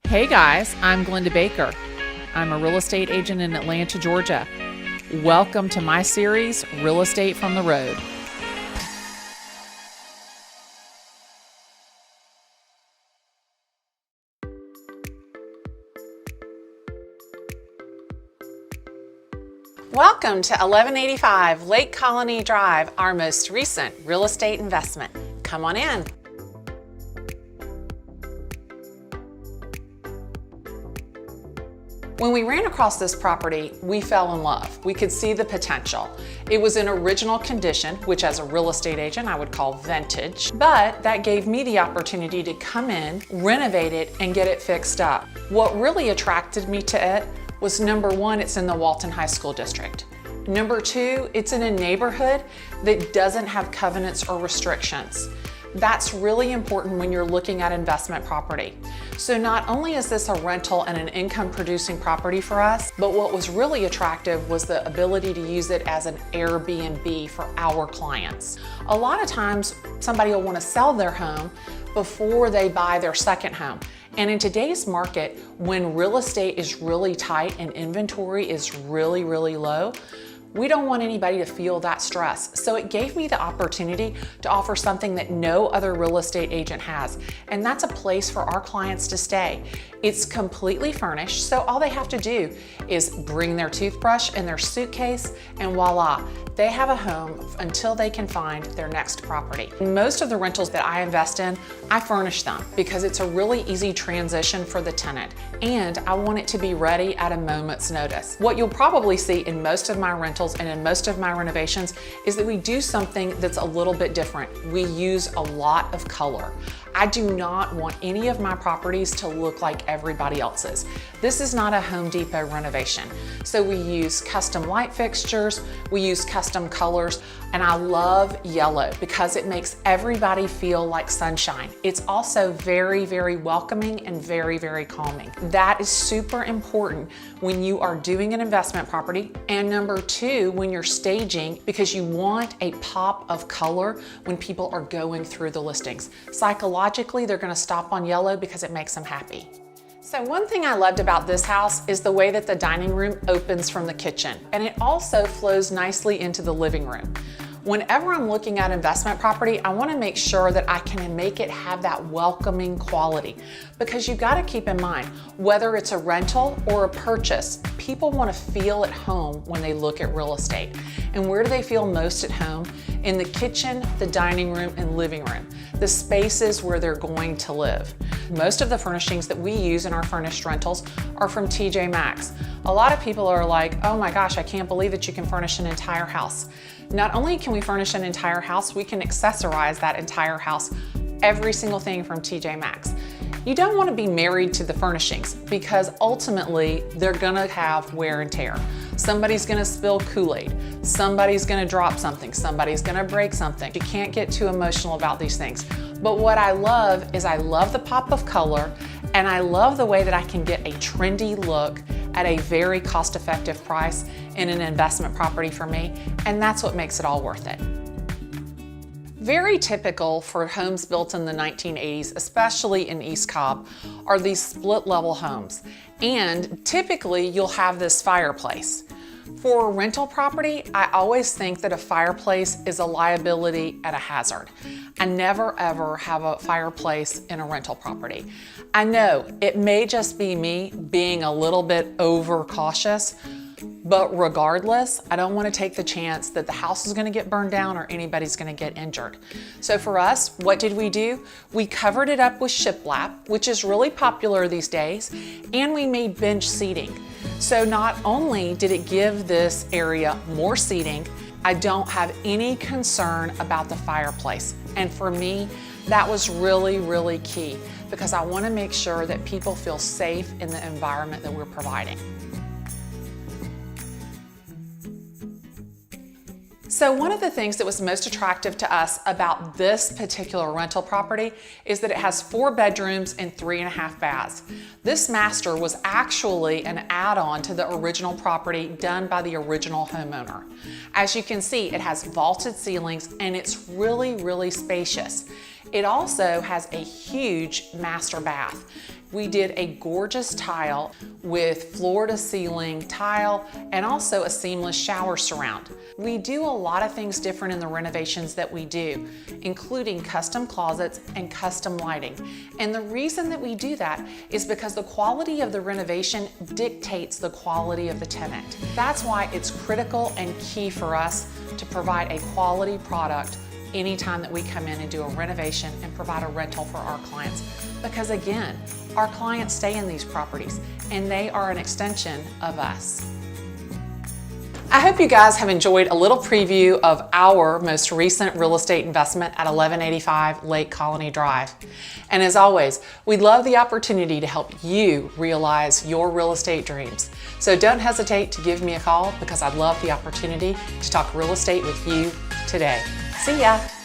Hey guys, I'm Glenda Baker. I'm a real estate agent in Atlanta, Georgia. Welcome to my series, Real Estate from the Road. Welcome to 1185 Lake Colony Drive, our most recent real estate investment. Come on in. When we ran across this property, we fell in love. We could see the potential. It was in original condition, which as a real estate agent, I would call vintage, but that gave me the opportunity to come in, renovate it, and get it fixed up. What really attracted me to it was number one, it's in the Walton High School District. Number two, it's in a neighborhood that doesn't have covenants or restrictions. That's really important when you're looking at investment property. So not only is this a rental and an income producing property for us, but what was really attractive was the ability to use it as an Airbnb for our clients. A lot of times somebody will want to sell their home before they buy their second home. And in today's market, when real estate is really tight and inventory is really, really low, we don't want anybody to feel that stress. So it gave me the opportunity to offer something that no other real estate agent has. And that's a place for our clients to stay. It's completely furnished, so all they have to do is bring their toothbrush and their suitcase, and voila, they have a home until they can find their next property. Most of the rentals that I invest in, I furnish them because it's a really easy transition for the tenant, and I want it to be ready at a moment's notice. What you'll probably see in most of my rentals and in most of my renovations is that we do something that's a little bit different. We use a lot of color. I do not want any of my properties to look like everybody else's. This is not a Home Depot renovation. So we use custom light fixtures, we use custom colors, and I love yellow because it makes everybody feel like sunshine. It's also very, very welcoming and very, very calming. That is super important when you are doing an investment property. And number two, when you're staging, because you want a pop of color when people are going through the listings. Psychologically, they're gonna stop on yellow because it makes them happy. So one thing I loved about this house is the way that the dining room opens from the kitchen, and it also flows nicely into the living room. Whenever I'm looking at investment property, I want to make sure that I can make it have that welcoming quality, because you've got to keep in mind, whether it's a rental or a purchase, people want to feel at home when they look at real estate. And where do they feel most at home? In the kitchen, the dining room, and living room, the spaces where they're going to live. Most of the furnishings that we use in our furnished rentals are from TJ Maxx. A lot of people are like, oh my gosh, I can't believe that you can furnish an entire house. Not only can we furnish an entire house, we can accessorize that entire house, every single thing from TJ Maxx. You don't want to be married to the furnishings because ultimately they're gonna have wear and tear. Somebody's gonna spill Kool-Aid, somebody's gonna drop something, somebody's gonna break something. You can't get too emotional about these things. But what I love is I love the pop of color, and I love the way that I can get a trendy look at a very cost-effective price in an investment property for me, and that's what makes it all worth it. Very typical for homes built in the 1980s, especially in East Cobb, are these split-level homes. And typically you'll have this fireplace. For a rental property, I always think that a fireplace is a liability and a hazard. I never ever have a fireplace in a rental property. I know it may just be me being a little bit overcautious, but regardless, I don't want to take the chance that the house is going to get burned down or anybody's going to get injured. So for us, what did we do? We covered it up with shiplap, which is really popular these days, and we made bench seating. So not only did it give this area more seating, I don't have any concern about the fireplace. And for me, that was really, really key because I want to make sure that people feel safe in the environment that we're providing. So one of the things that was most attractive to us about this particular rental property is that it has 4 bedrooms and 3.5 baths. This master was actually an add-on to the original property done by the original homeowner. As you can see, it has vaulted ceilings and it's really, really spacious. It also has a huge master bath. We did a gorgeous tile with floor to ceiling tile and also a seamless shower surround. We do a lot of things different in the renovations that we do, including custom closets and custom lighting. And the reason that we do that is because the quality of the renovation dictates the quality of the tenant. That's why it's critical and key for us to provide a quality product anytime that we come in and do a renovation and provide a rental for our clients. Because again, our clients stay in these properties and they are an extension of us. I hope you guys have enjoyed a little preview of our most recent real estate investment at 1185 Lake Colony Drive. And as always, we'd love the opportunity to help you realize your real estate dreams. So don't hesitate to give me a call because I'd love the opportunity to talk real estate with you today. See ya.